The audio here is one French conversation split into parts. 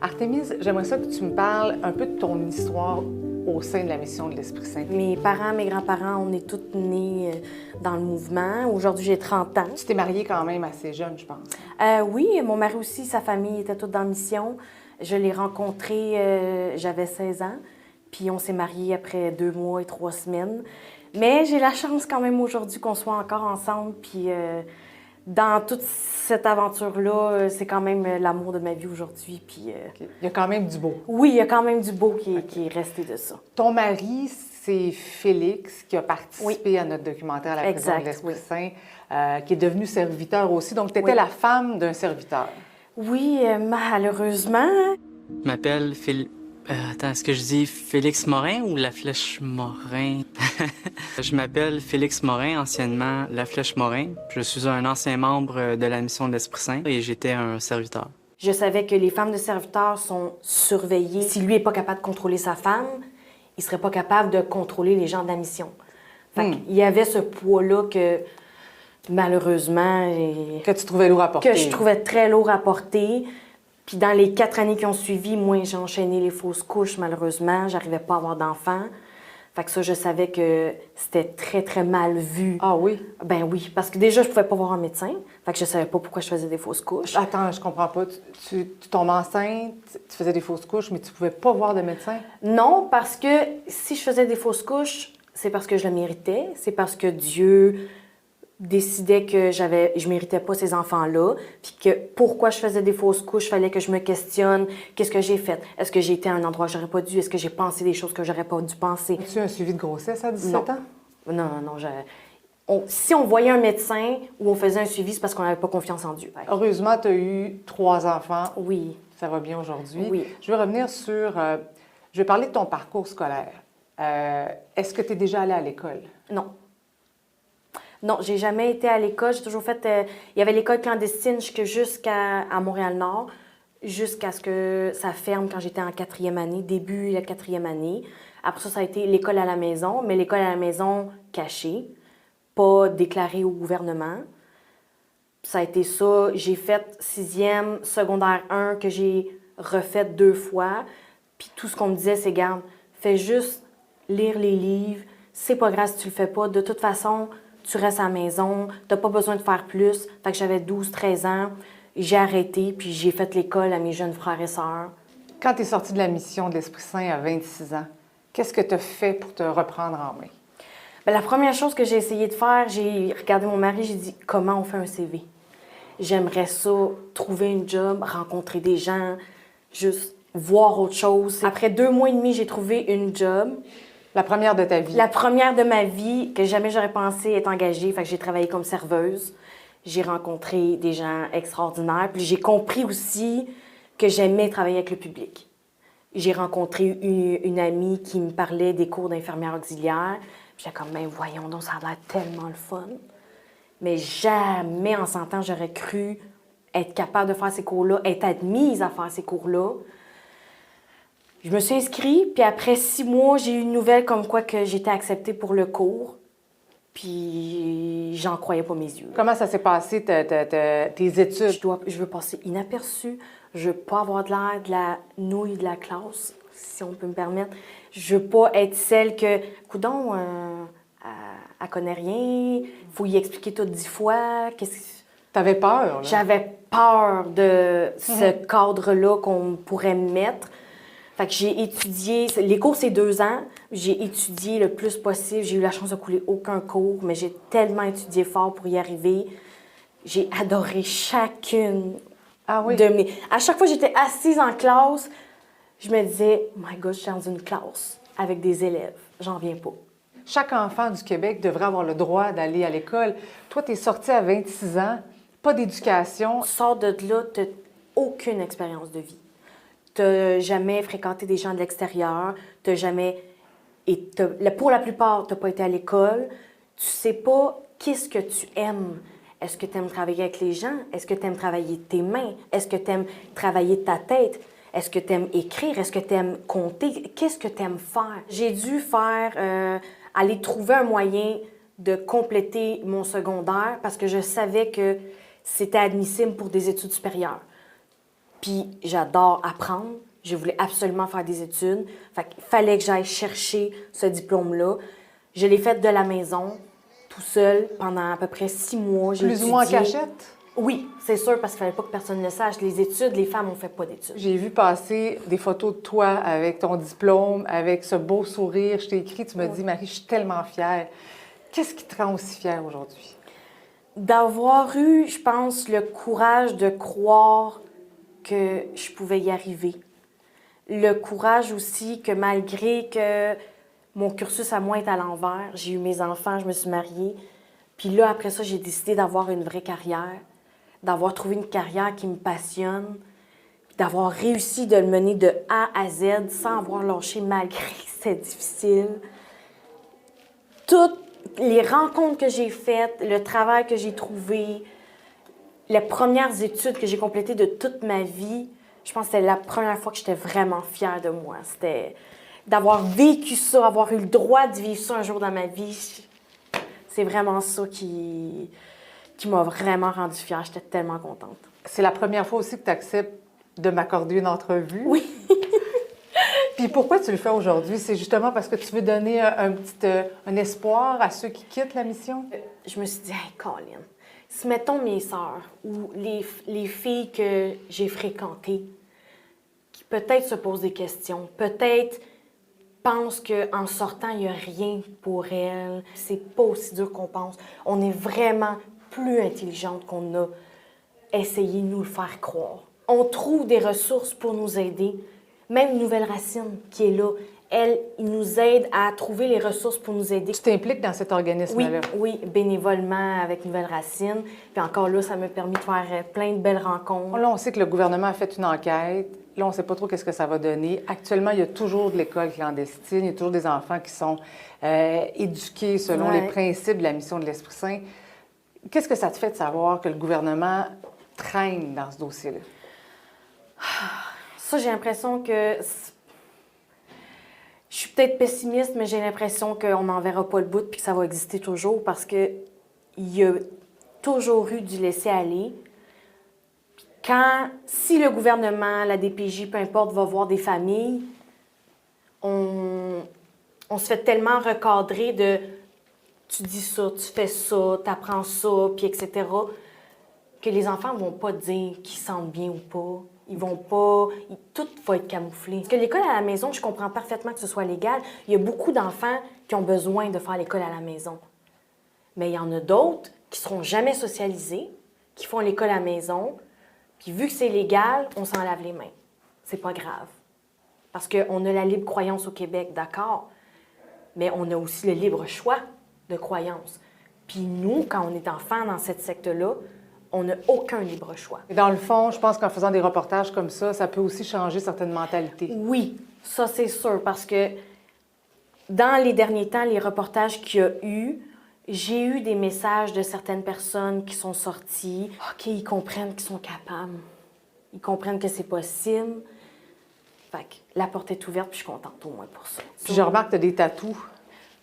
Artémise, j'aimerais ça que tu me parles un peu de ton histoire au sein de la mission de l'Esprit Saint. Mes parents, mes grands-parents, on est tous nés dans le mouvement. Aujourd'hui, j'ai 30 ans. Tu t'es mariée quand même assez jeune, je pense. Oui, mon mari aussi, sa famille était toute dans la mission. Je l'ai rencontré, j'avais 16 ans, puis on s'est mariés après 2 mois et 3 semaines. Mais j'ai la chance quand même aujourd'hui qu'on soit encore ensemble, puis dans toute cette aventure-là, c'est quand même l'amour de ma vie aujourd'hui, puis... OK. Il y a quand même du beau. Oui, il y a quand même du beau qui est resté de ça. Ton mari, c'est Félix, qui a participé à notre documentaire La prison de l'Esprit Saint, qui est devenu serviteur aussi. Donc, tu étais la femme d'un serviteur. Oui, malheureusement. Je m'appelle Attends, est-ce que je dis Félix Morin ou La Flèche Morin? Je m'appelle Félix Morin, anciennement La Flèche Morin. Je suis un ancien membre de la mission de l'Esprit Saint et j'étais un serviteur. Je savais que les femmes de serviteurs sont surveillées. Si lui n'est pas capable de contrôler sa femme, il serait pas capable de contrôler les gens de la mission. Fait qu'il y avait ce poids-là que, malheureusement... Que tu trouvais lourd à porter. Que je trouvais très lourd à porter. Puis dans les 4 années qui ont suivi, moi, j'ai enchaîné les fausses couches, malheureusement. J'arrivais pas à avoir d'enfants. Fait que ça, je savais que c'était très, très mal vu. Ah oui? Ben oui, parce que déjà, je pouvais pas voir un médecin. Fait que je savais pas pourquoi je faisais des fausses couches. Attends, je comprends pas. Tu tombes enceinte, tu faisais des fausses couches, mais tu pouvais pas voir de médecin? Non, parce que si je faisais des fausses couches, c'est parce que je le méritais. C'est parce que Dieu décidait que je méritais pas ces enfants-là, puis que pourquoi je faisais des fausses couches, fallait que je me questionne, qu'est-ce que j'ai fait? Est-ce que j'ai été à un endroit où j'aurais pas dû? Est-ce que j'ai pensé des choses que j'aurais pas dû penser? As-tu un suivi de grossesse à 17 ans? Non. Si on voyait un médecin ou on faisait un suivi, c'est parce qu'on n'avait pas confiance en Dieu. Heureusement, tu as eu 3 enfants. Oui. Ça va bien aujourd'hui. Oui. Je veux revenir sur... je vais parler de ton parcours scolaire. Est-ce que tu es déjà allée à l'école? Non. Non, j'ai jamais été à l'école. J'ai toujours fait... il y avait l'école clandestine jusqu'à Montréal-Nord, jusqu'à ce que ça ferme quand j'étais en 4e année, début de la 4e année. Après ça a été l'école à la maison, mais l'école à la maison cachée, pas déclarée au gouvernement. Ça a été ça. J'ai fait 6e, secondaire 1, que j'ai refait 2 fois. Puis tout ce qu'on me disait, c'est, garde, fais juste lire les livres. C'est pas grave si tu le fais pas. De toute façon, tu restes à la maison. T'as pas besoin de faire plus. Fait que j'avais 12, 13 ans. J'ai arrêté, puis j'ai fait l'école à mes jeunes frères et sœurs. Quand tu es sortie de la mission de l'Esprit Saint à 26 ans, qu'est-ce que tu as fait pour te reprendre en main? Bien, la première chose que j'ai essayé de faire, j'ai regardé mon mari, j'ai dit, comment on fait un CV? J'aimerais ça, trouver une job, rencontrer des gens, juste voir autre chose. Après 2 mois et demi, j'ai trouvé une job. La première de ta vie? La première de ma vie, que jamais j'aurais pensé être engagée. Fait que j'ai travaillé comme serveuse. J'ai rencontré des gens extraordinaires. Puis j'ai compris aussi que j'aimais travailler avec le public. J'ai rencontré une amie qui me parlait des cours d'infirmière auxiliaire. Puis j'étais comme, ben voyons donc, ça a l'air tellement le fun. Mais jamais en 100 ans, j'aurais cru être capable de faire ces cours-là, être admise à faire ces cours-là. Je me suis inscrite, puis après 6 mois, j'ai eu une nouvelle comme quoi que j'étais acceptée pour le cours. Puis j'en croyais pas mes yeux. Comment ça s'est passé, tes études? Je veux passer inaperçue. Je veux pas avoir de l'air de la nouille de la classe, si on peut me permettre. Je veux pas être celle que, coudonc, elle connaît rien, faut y expliquer tout 10 fois. T'avais peur, là? J'avais peur de ce cadre-là qu'on pourrait me mettre. Fait que j'ai étudié, les cours c'est 2 ans, j'ai étudié le plus possible. J'ai eu la chance de couler aucun cours, mais j'ai tellement étudié fort pour y arriver. J'ai adoré chacune de mes... À chaque fois que j'étais assise en classe, je me disais, oh my God, je suis dans une classe avec des élèves. J'en viens pas. Chaque enfant du Québec devrait avoir le droit d'aller à l'école. Toi, tu es sortie à 26 ans, pas d'éducation. Tu sors de là, tu n'as aucune expérience de vie. Tu n'as jamais fréquenté des gens de l'extérieur, tu n'as jamais... Pour la plupart, tu n'as pas été à l'école. Tu sais pas qu'est-ce que tu aimes. Est-ce que tu aimes travailler avec les gens? Est-ce que tu aimes travailler tes mains? Est-ce que tu aimes travailler ta tête? Est-ce que tu aimes écrire? Est-ce que tu aimes compter? Qu'est-ce que tu aimes faire? J'ai dû aller trouver un moyen de compléter mon secondaire parce que je savais que c'était admissible pour des études supérieures. Puis j'adore apprendre. Je voulais absolument faire des études. Fait qu'il fallait que j'aille chercher ce diplôme-là. Je l'ai fait de la maison, tout seul, pendant à peu près 6 mois. J'ai Plus ou moins en étudié. cachette? Oui, c'est sûr, parce qu'il fallait pas que personne le sache. Les études, les femmes, on fait pas d'études. J'ai vu passer des photos de toi avec ton diplôme, avec ce beau sourire. Je t'ai écrit, tu m'as dit, Marie, je suis tellement fière. Qu'est-ce qui te rend aussi fière aujourd'hui? D'avoir eu, je pense, le courage de croire que je pouvais y arriver. Le courage aussi que malgré que mon cursus à moi est à l'envers, j'ai eu mes enfants, je me suis mariée, puis là, après ça, j'ai décidé d'avoir une vraie carrière, d'avoir trouvé une carrière qui me passionne, puis d'avoir réussi de le mener de A à Z sans avoir lâché malgré que c'était difficile. Toutes les rencontres que j'ai faites, le travail que j'ai trouvé, les premières études que j'ai complétées de toute ma vie, je pense que c'était la première fois que j'étais vraiment fière de moi. C'était d'avoir vécu ça, avoir eu le droit de vivre ça un jour dans ma vie. C'est vraiment ça qui m'a vraiment rendue fière. J'étais tellement contente. C'est la première fois aussi que tu acceptes de m'accorder une entrevue. Oui. Puis pourquoi tu le fais aujourd'hui? C'est justement parce que tu veux donner un espoir à ceux qui quittent la mission? Je me suis dit, hey, Colin, si mettons mes sœurs ou les filles que j'ai fréquentées, qui peut-être se posent des questions, peut-être pensent qu'en sortant, il n'y a rien pour elles, c'est pas aussi dur qu'on pense. On est vraiment plus intelligente qu'on a essayé de nous le faire croire. On trouve des ressources pour nous aider. Même Nouvelle Racine qui est là, elle, il nous aide à trouver les ressources pour nous aider. Tu t'impliques dans cet organisme-là? Oui, bénévolement avec Nouvelle Racine. Puis encore là, ça m'a permis de faire plein de belles rencontres. Là, on sait que le gouvernement a fait une enquête. Là, on ne sait pas trop qu'est-ce que ça va donner. Actuellement, il y a toujours de l'école clandestine. Il y a toujours des enfants qui sont éduqués selon les principes de la mission de l'Esprit Saint. Qu'est-ce que ça te fait de savoir que le gouvernement traîne dans ce dossier-là? Ça, j'ai l'impression que... Je suis peut-être pessimiste, mais j'ai l'impression qu'on n'en verra pas le bout puis que ça va exister toujours parce qu'il y a toujours eu du laisser-aller. Si le gouvernement, la DPJ, peu importe, va voir des familles, on se fait tellement recadrer de tu dis ça, tu fais ça, tu apprends ça, puis etc., que les enfants ne vont pas dire qu'ils sentent bien ou pas. Ils vont pas... Tout va être camouflé. Parce que l'école à la maison, je comprends parfaitement que ce soit légal. Il y a beaucoup d'enfants qui ont besoin de faire l'école à la maison. Mais il y en a d'autres qui ne seront jamais socialisés, qui font l'école à la maison, puis vu que c'est légal, on s'en lave les mains. C'est pas grave. Parce qu'on a la libre croyance au Québec, d'accord, mais on a aussi le libre choix de croyance. Puis nous, quand on est enfant dans cette secte-là, on n'a aucun libre choix. Et dans le fond, je pense qu'en faisant des reportages comme ça peut aussi changer certaines mentalités. Oui, ça c'est sûr, parce que dans les derniers temps, les reportages qu'il y a eu, j'ai eu des messages de certaines personnes qui sont sorties. OK, ils comprennent qu'ils sont capables. Ils comprennent que c'est possible. Fait que la porte est ouverte, puis je suis contente au moins pour ça. Puis je remarque que tu as des tatous.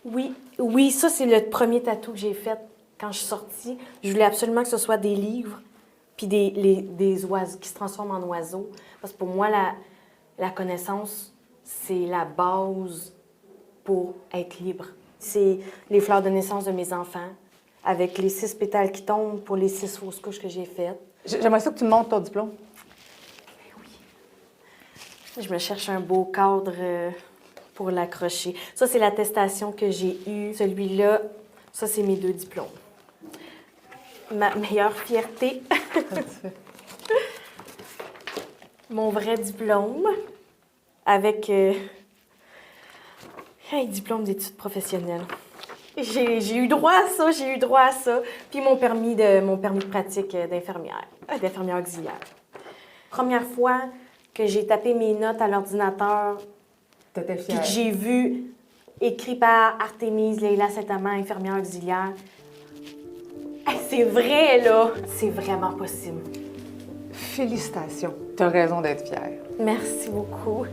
Oui, ça c'est le premier tatou que j'ai fait quand je suis sortie. Je voulais absolument que ce soit des livres, puis des oiseaux qui se transforment en oiseaux. Parce que pour moi, la connaissance, c'est la base pour être libre. C'est les fleurs de naissance de mes enfants, avec les 6 pétales qui tombent pour les 6 fausses couches que j'ai faites. J'aimerais ça que tu me montres ton diplôme. Oui. Je me cherche un beau cadre pour l'accrocher. Ça, c'est l'attestation que j'ai eue. Celui-là, ça, c'est mes 2 diplômes. Ma meilleure fierté. Mon vrai diplôme avec un diplôme d'études professionnelles. J'ai eu droit à ça. Puis mon permis de pratique d'infirmière auxiliaire. Première fois que j'ai tapé mes notes à l'ordinateur, t'étais fière. puis que j'ai vu écrit par Artémise Leila Saint-Amand, infirmière auxiliaire. Hey, c'est vrai, là! C'est vraiment possible. Félicitations. Tu as raison d'être fière. Merci beaucoup.